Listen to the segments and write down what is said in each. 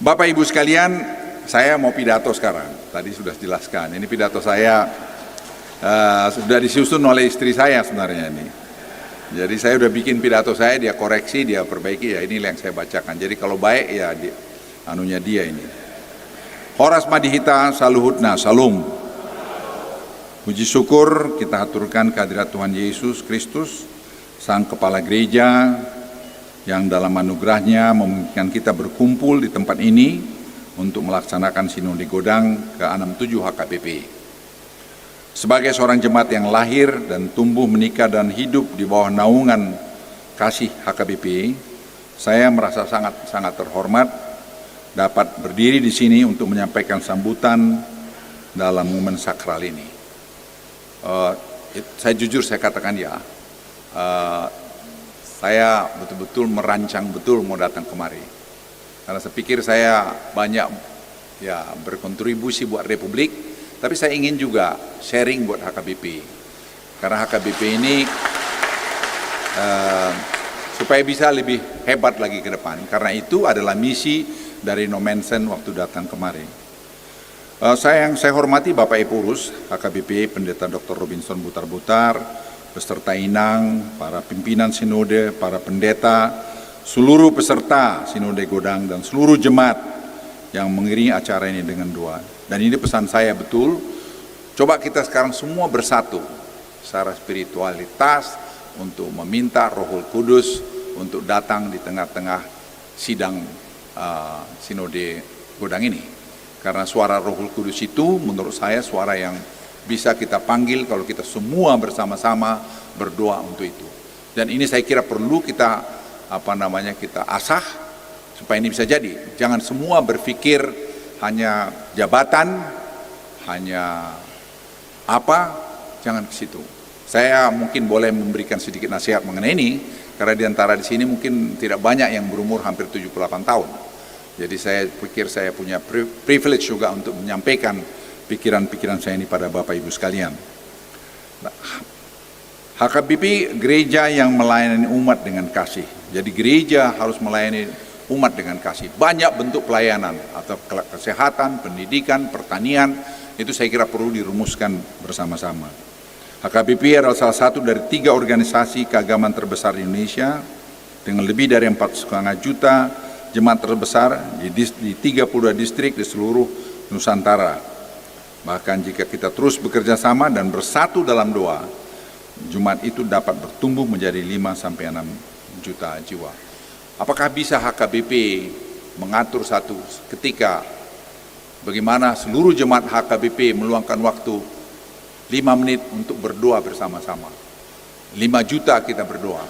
Bapak Ibu sekalian, saya mau pidato sekarang. Tadi sudah dijelaskan. Ini pidato saya sudah disusun oleh istri saya sebenarnya ini. Jadi saya udah bikin pidato saya, dia koreksi, dia perbaiki, ya inilah yang saya bacakan. Jadi kalau baik ya anunya dia ini. Horas madihita saluhutna salum. Puji syukur kita aturkan kehadirat Tuhan Yesus Kristus, Sang Kepala Gereja, yang dalam anugerahnya memungkinkan kita berkumpul di tempat ini untuk melaksanakan Sinode Godang ke-67 HKBP. Sebagai seorang jemaat yang lahir dan tumbuh menikah dan hidup di bawah naungan kasih HKBP, saya merasa sangat terhormat dapat berdiri di sini untuk menyampaikan sambutan dalam momen sakral ini. Saya jujur saya katakan ya, saya betul-betul merancang betul mau datang kemari. Karena saya pikir saya banyak ya berkontribusi buat Republik, tapi saya ingin juga sharing buat HKBP. Karena HKBP ini supaya bisa lebih hebat lagi ke depan. Karena itu adalah misi dari Nomensen waktu datang kemari. Yang saya hormati Bapak Ibu Urus HKBP, Pendeta Dr. Robinson Butar-Butar, beserta Inang, para pimpinan Sinode, para pendeta, seluruh peserta Sinode Godang, dan seluruh jemaat yang mengiringi acara ini dengan doa. Dan ini pesan saya betul, coba kita sekarang semua bersatu secara spiritualitas untuk meminta Rohul Kudus untuk datang di tengah-tengah sidang Sinode Godang ini. Karena suara Rohul Kudus itu menurut saya suara yang bisa kita panggil kalau kita semua bersama-sama berdoa untuk itu. Dan ini saya kira perlu kita kita asah supaya ini bisa jadi. Jangan semua berpikir hanya jabatan, hanya jangan ke situ. Saya mungkin boleh memberikan sedikit nasihat mengenai ini karena di antara di sini mungkin tidak banyak yang berumur hampir 78 tahun. Jadi saya pikir saya punya privilege juga untuk menyampaikan pikiran-pikiran saya ini pada Bapak Ibu sekalian. HKBP gereja yang melayani umat dengan kasih. Jadi gereja harus melayani umat dengan kasih. Banyak bentuk pelayanan atau kesehatan, pendidikan, pertanian, itu saya kira perlu dirumuskan bersama-sama. HKBP adalah salah satu dari 3 organisasi keagamaan terbesar di Indonesia dengan lebih dari 4,5 juta jemaat terbesar di 32 distrik di seluruh Nusantara. Bahkan jika kita terus bekerja sama dan bersatu dalam doa, jemaat itu dapat bertumbuh menjadi 5-6 juta jiwa. Apakah bisa HKBP mengatur satu ketika bagaimana seluruh jemaat HKBP meluangkan waktu 5 menit untuk berdoa bersama-sama? 5 juta kita berdoa.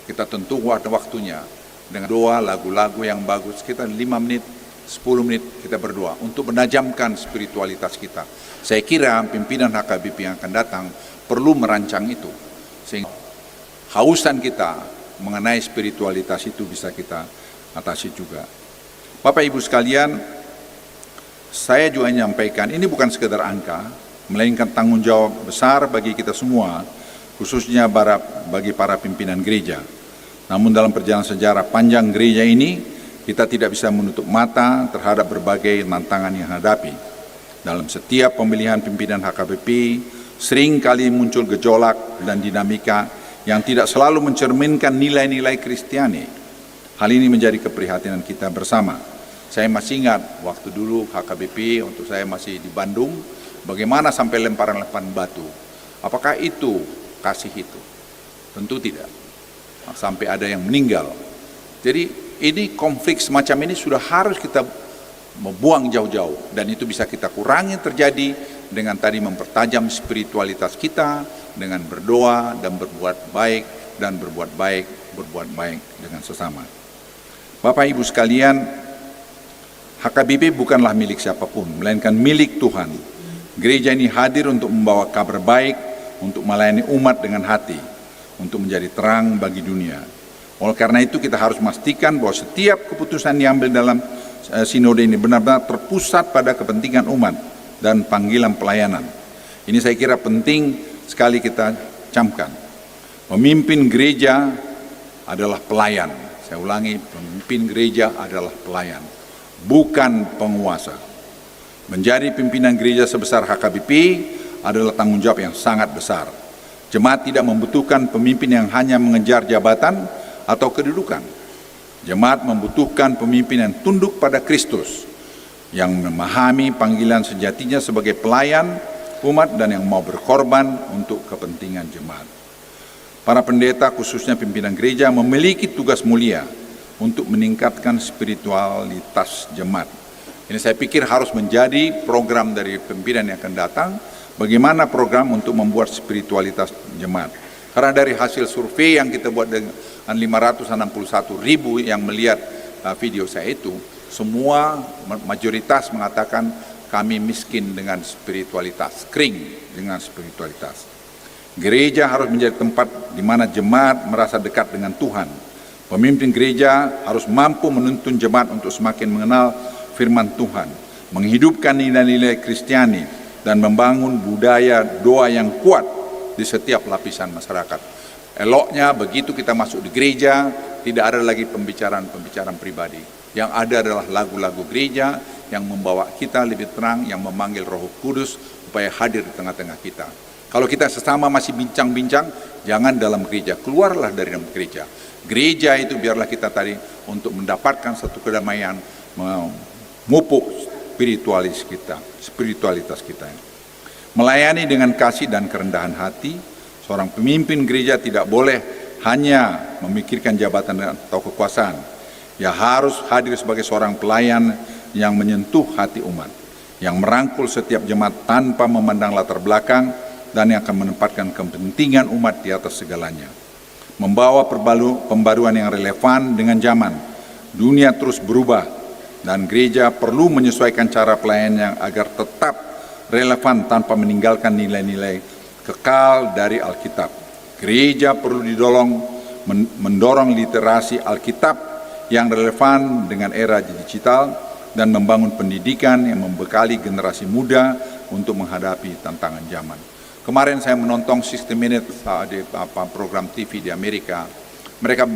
Kita tentu waktunya dengan doa, lagu-lagu yang bagus, kita 5 menit, 10 menit kita berdoa untuk menajamkan spiritualitas kita. Saya kira pimpinan HKBP yang akan datang perlu merancang itu, sehingga hausan kita mengenai spiritualitas itu bisa kita atasi juga. Bapak Ibu sekalian, saya juga menyampaikan ini bukan sekedar angka, melainkan tanggung jawab besar bagi kita semua, khususnya bagi para pimpinan gereja. Namun dalam perjalanan sejarah panjang gereja ini, kita tidak bisa menutup mata terhadap berbagai tantangan yang hadapi. Dalam setiap pemilihan pimpinan HKBP, sering kali muncul gejolak dan dinamika yang tidak selalu mencerminkan nilai-nilai Kristiani. Hal ini menjadi keprihatinan kita bersama. Saya masih ingat waktu dulu HKBP, untuk saya masih di Bandung, bagaimana sampai lemparan-lemparan batu. Apakah itu kasih itu? Tentu tidak. Sampai ada yang meninggal. Jadi ini konflik semacam ini sudah harus kita membuang jauh-jauh, dan itu bisa kita kurangi terjadi dengan tadi mempertajam spiritualitas kita dengan berdoa dan berbuat baik berbuat baik dengan sesama. Bapak Ibu sekalian, HKBP bukanlah milik siapapun, melainkan milik Tuhan. Gereja ini hadir untuk membawa kabar baik, untuk melayani umat dengan hati, untuk menjadi terang bagi dunia. Oleh karena itu kita harus memastikan bahwa setiap keputusan yang diambil dalam sinode ini benar-benar terpusat pada kepentingan umat dan panggilan pelayanan. Ini saya kira penting sekali kita camkan. Pemimpin gereja adalah pelayan. Saya ulangi, pemimpin gereja adalah pelayan. bukan penguasa. Menjadi pimpinan gereja sebesar HKBP adalah tanggung jawab yang sangat besar. Jemaat tidak membutuhkan pemimpin yang hanya mengejar jabatan atau kedudukan. Jemaat membutuhkan pemimpin yang tunduk pada Kristus, yang memahami panggilan sejatinya sebagai pelayan umat dan yang mau berkorban untuk kepentingan jemaat. Para pendeta, khususnya pimpinan gereja, memiliki tugas mulia untuk meningkatkan spiritualitas jemaat. Ini saya pikir harus menjadi program dari pimpinan yang akan datang, bagaimana program untuk membuat spiritualitas jemaat. Karena dari hasil survei yang kita buat dengan 561.000 yang melihat video saya itu, semua mayoritas mengatakan kami miskin dengan spiritualitas, kering dengan spiritualitas. Gereja harus menjadi tempat di mana jemaat merasa dekat dengan Tuhan. Pemimpin gereja harus mampu menuntun jemaat untuk semakin mengenal firman Tuhan, menghidupkan nilai-nilai Kristiani, dan membangun budaya doa yang kuat di setiap lapisan masyarakat. Eloknya begitu kita masuk di gereja, tidak ada lagi pembicaraan pribadi. Yang ada adalah lagu-lagu gereja yang membawa kita lebih tenang, yang memanggil Roh Kudus supaya hadir di tengah-tengah kita. Kalau kita sesama masih bincang-bincang, jangan dalam gereja, keluarlah dari dalam gereja. Gereja itu biarlah kita tadi untuk mendapatkan satu kedamaian, memupuk spiritualitas kita. Melayani dengan kasih dan kerendahan hati. Seorang pemimpin gereja tidak boleh hanya memikirkan jabatan atau kekuasaan. Ia harus hadir sebagai seorang pelayan yang menyentuh hati umat, yang merangkul setiap jemaat tanpa memandang latar belakang, dan yang akan menempatkan kepentingan umat di atas segalanya. Membawa pembaruan yang relevan dengan zaman. Dunia terus berubah, dan gereja perlu menyesuaikan cara pelayanannya agar tetap relevan tanpa meninggalkan nilai-nilai kekal dari Alkitab. Gereja perlu mendorong literasi Alkitab yang relevan dengan era digital dan membangun pendidikan yang membekali generasi muda untuk menghadapi tantangan zaman. Kemarin saya menonton 60 Minutes di program TV di Amerika. Mereka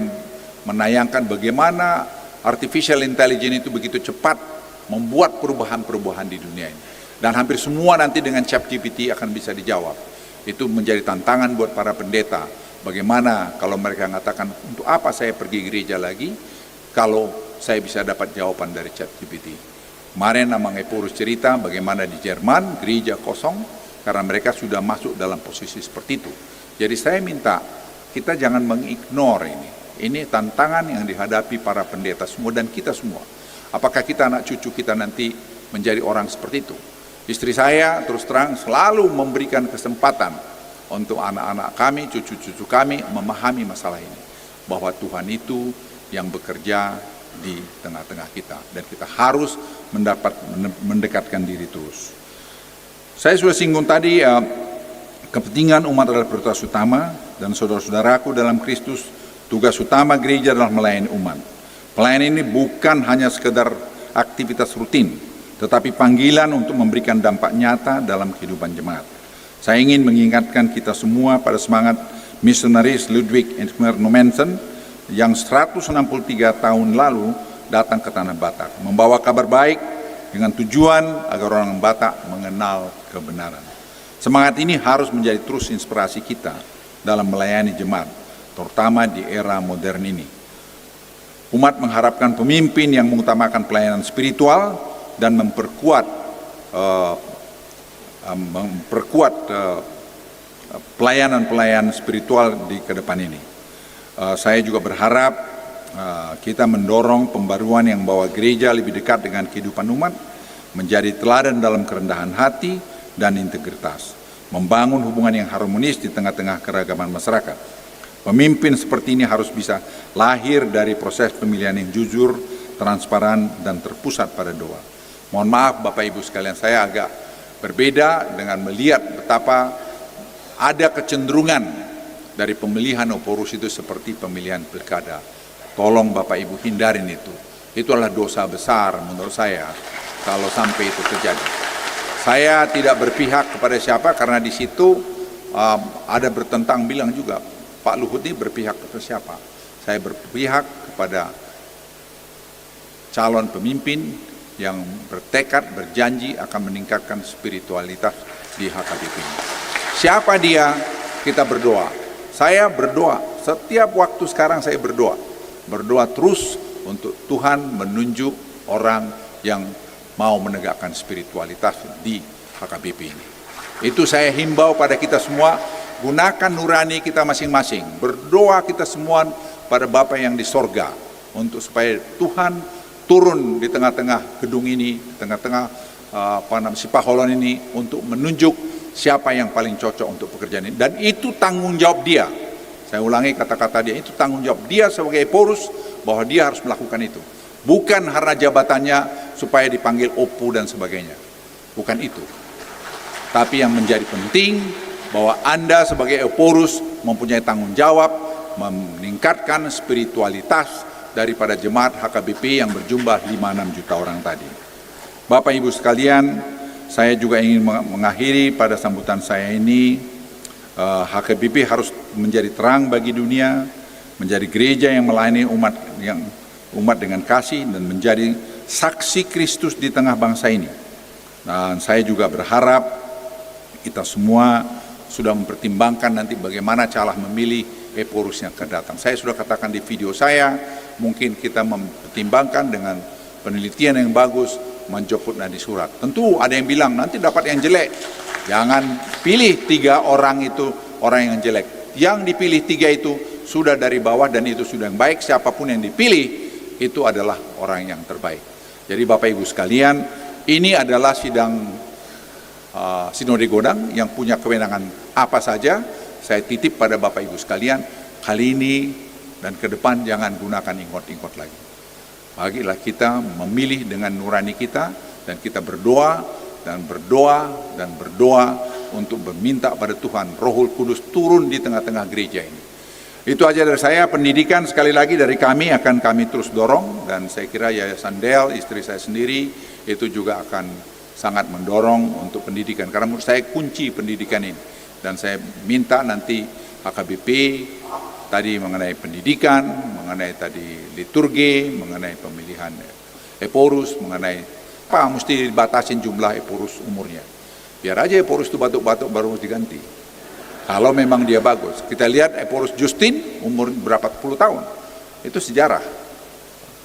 menayangkan bagaimana artificial intelligence itu begitu cepat membuat perubahan-perubahan di dunia ini. Dan hampir semua nanti dengan ChatGPT akan bisa dijawab. Itu menjadi tantangan buat para pendeta. Bagaimana kalau mereka mengatakan, untuk apa saya pergi gereja lagi kalau saya bisa dapat jawaban dari ChatGPT. Kemarin Amang Epurus cerita bagaimana di Jerman gereja kosong karena mereka sudah masuk dalam posisi seperti itu. Jadi saya minta kita jangan mengignore ini. Ini tantangan yang dihadapi para pendeta semua dan kita semua. Apakah kita anak cucu kita nanti menjadi orang seperti itu? Istri saya terus terang selalu memberikan kesempatan untuk anak-anak kami, cucu-cucu kami memahami masalah ini. Bahwa Tuhan itu yang bekerja di tengah-tengah kita. Dan kita harus mendekatkan diri terus. Saya sudah singgung tadi, kepentingan umat adalah prioritas utama, dan saudara-saudaraku dalam Kristus, tugas utama gereja adalah melayani umat. Pelayanan ini bukan hanya sekedar aktivitas rutin, tetapi panggilan untuk memberikan dampak nyata dalam kehidupan jemaat. Saya ingin mengingatkan kita semua pada semangat misionaris Ludwig Nommensen yang 163 tahun lalu datang ke Tanah Batak, membawa kabar baik dengan tujuan agar orang Batak mengenal kebenaran. Semangat ini harus menjadi terus inspirasi kita dalam melayani jemaat, terutama di era modern ini. Umat mengharapkan pemimpin yang mengutamakan pelayanan spiritual dan memperkuat pelayanan spiritual di ke depan ini. Saya juga berharap kita mendorong pembaruan yang membawa gereja lebih dekat dengan kehidupan umat, menjadi teladan dalam kerendahan hati dan integritas, membangun hubungan yang harmonis di tengah-tengah keragaman masyarakat. Pemimpin seperti ini harus bisa lahir dari proses pemilihan yang jujur, transparan, dan terpusat pada doa. Mohon maaf Bapak Ibu sekalian, saya agak berbeda dengan melihat betapa ada kecenderungan dari pemilihan Oporus itu seperti pemilihan pilkada. Tolong Bapak Ibu hindarin itu. Itu adalah dosa besar menurut saya kalau sampai itu terjadi. Saya tidak berpihak kepada siapa karena di situ ada bertentang bilang juga Pak Luhut ini berpihak kepada siapa. Saya berpihak kepada calon pemimpin yang bertekad, berjanji akan meningkatkan spiritualitas di HKBP ini. Siapa dia? Kita berdoa. Saya berdoa, setiap waktu sekarang saya berdoa. Berdoa terus untuk Tuhan menunjuk orang yang mau menegakkan spiritualitas di HKBP ini. Itu saya himbau pada kita semua, gunakan nurani kita masing-masing. Berdoa kita semua pada Bapa yang di sorga, untuk supaya Tuhan turun di tengah-tengah gedung ini, di tengah-tengah Sipaholon ini, untuk menunjuk siapa yang paling cocok untuk pekerjaan ini. Dan itu tanggung jawab dia. Saya ulangi kata-kata dia, itu tanggung jawab dia sebagai Eporus, bahwa dia harus melakukan itu. Bukan karena jabatannya supaya dipanggil Opu dan sebagainya. Bukan itu. Tapi yang menjadi penting, bahwa Anda sebagai Eporus mempunyai tanggung jawab meningkatkan spiritualitas daripada jemaat HKBP yang berjumlah 5-6 juta orang tadi. Bapak Ibu sekalian, saya juga ingin mengakhiri pada sambutan saya ini, HKBP harus menjadi terang bagi dunia, menjadi gereja yang melayani umat dengan kasih, dan menjadi saksi Kristus di tengah bangsa ini. Dan saya juga berharap kita semua sudah mempertimbangkan nanti bagaimana cara memilih Eporus yang akan datang. Saya sudah katakan di video saya, mungkin kita mempertimbangkan dengan penelitian yang bagus, menjemput nadi surat. Tentu ada yang bilang nanti dapat yang jelek. Jangan pilih 3 orang itu orang yang jelek. Yang dipilih 3 itu sudah dari bawah dan itu sudah yang baik. Siapapun yang dipilih itu adalah orang yang terbaik. Jadi Bapak Ibu sekalian, ini adalah sidang Sinode Godang yang punya kewenangan apa saja. Saya titip pada Bapak Ibu sekalian, kali ini dan ke depan jangan gunakan ingot-ingot lagi. Bagilah kita memilih dengan nurani kita, dan kita berdoa dan berdoa dan berdoa untuk meminta pada Tuhan Roh Kudus turun di tengah-tengah gereja ini. Itu aja dari saya. Pendidikan sekali lagi dari kami akan kami terus dorong, dan saya kira Yayasan Del, istri saya sendiri, itu juga akan sangat mendorong untuk pendidikan, karena menurut saya kunci pendidikan ini. Dan saya minta nanti HKBP tadi mengenai pendidikan, mengenai tadi liturgi, mengenai pemilihan Eporus, mengenai apa mesti dibatasin jumlah Eporus umurnya. Biar aja Eporus itu batuk-batuk baru diganti. Kalau memang dia bagus. Kita lihat Eporus Justin umur berapa puluh tahun. Itu sejarah.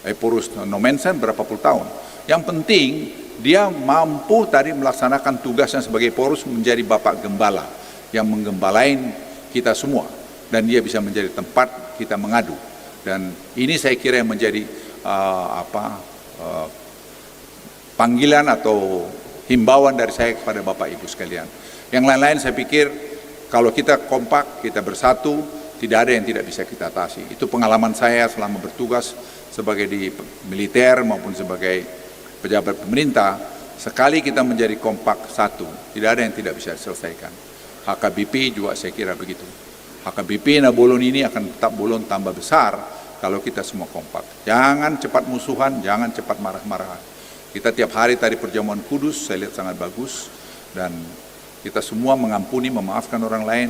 Eporus Nomensen berapa puluh tahun. Yang penting dia mampu tadi melaksanakan tugasnya sebagai Eporus, menjadi bapak gembala yang menggembalain kita semua, dan dia bisa menjadi tempat kita mengadu. Dan ini saya kira yang menjadi panggilan atau himbauan dari saya kepada Bapak Ibu sekalian. Yang lain-lain saya pikir kalau kita kompak, kita bersatu, tidak ada yang tidak bisa kita atasi. Itu pengalaman saya selama bertugas sebagai di militer maupun sebagai pejabat pemerintah. Sekali kita menjadi kompak satu, tidak ada yang tidak bisa diselesaikan. HKBP juga saya kira begitu. HKBP Nabolon ini akan tetap bolon tambah besar kalau kita semua kompak. Jangan cepat musuhan, jangan cepat marah-marahan. Kita tiap hari tadi perjamuan kudus, saya lihat sangat bagus. Dan kita semua mengampuni, memaafkan orang lain,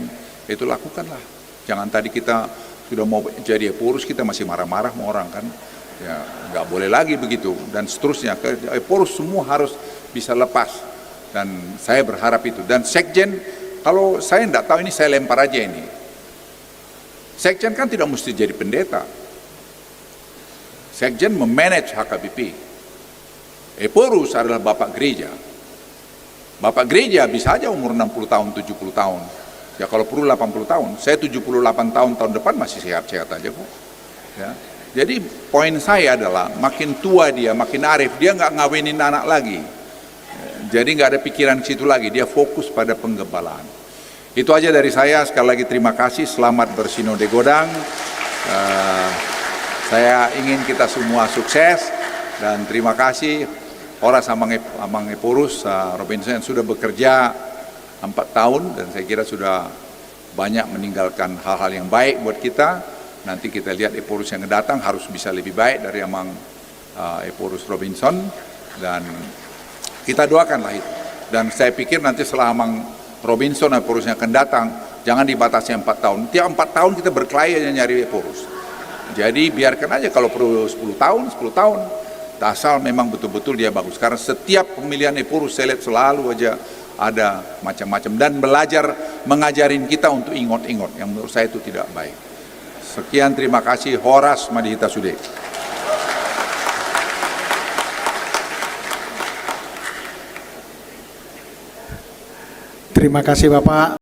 itu lakukanlah. Jangan tadi kita sudah mau jadi Eporus, kita masih marah-marah sama orang kan. Ya, nggak boleh lagi begitu, dan seterusnya. Eporus semua harus bisa lepas, dan saya berharap itu. Dan sekjen, kalau saya nggak tahu ini, saya lempar aja ini. Sekjen kan tidak mesti jadi pendeta. Sekjen memanage HKBP. Eporus adalah bapak gereja. Bapak gereja bisa aja umur 60 tahun, 70 tahun. Ya kalau perlu 80 tahun. Saya 78 tahun depan masih sehat-sehat aja kok. Ya. Jadi poin saya adalah makin tua dia, makin arif, dia nggak ngawinin anak lagi. Jadi nggak ada pikiran ke situ lagi, dia fokus pada penggembalaan. Itu aja dari saya. Sekali lagi terima kasih, selamat bersinode Godang. Saya ingin kita semua sukses, dan terima kasih Horas Amang Eporus Robinson yang sudah bekerja 4 tahun, dan saya kira sudah banyak meninggalkan hal-hal yang baik buat kita. Nanti kita lihat Eporus yang datang harus bisa lebih baik dari Amang Eporus Robinson, dan kita doakanlah itu. Dan saya pikir nanti setelah Amang Robinson Eporus yang akan datang, jangan dibatasi 4 tahun. Tiap 4 tahun kita berkelahi aja nyari Eporus. Jadi biarkan aja, kalau perlu 10 tahun, 10 tahun. asal memang betul-betul dia bagus. Karena setiap pemilihan Epurus saya lihat selalu aja ada macam-macam dan belajar mengajarin kita untuk ingot-ingot yang menurut saya itu tidak baik. Sekian, terima kasih. Horas Madihita Sude. Terima kasih Bapak.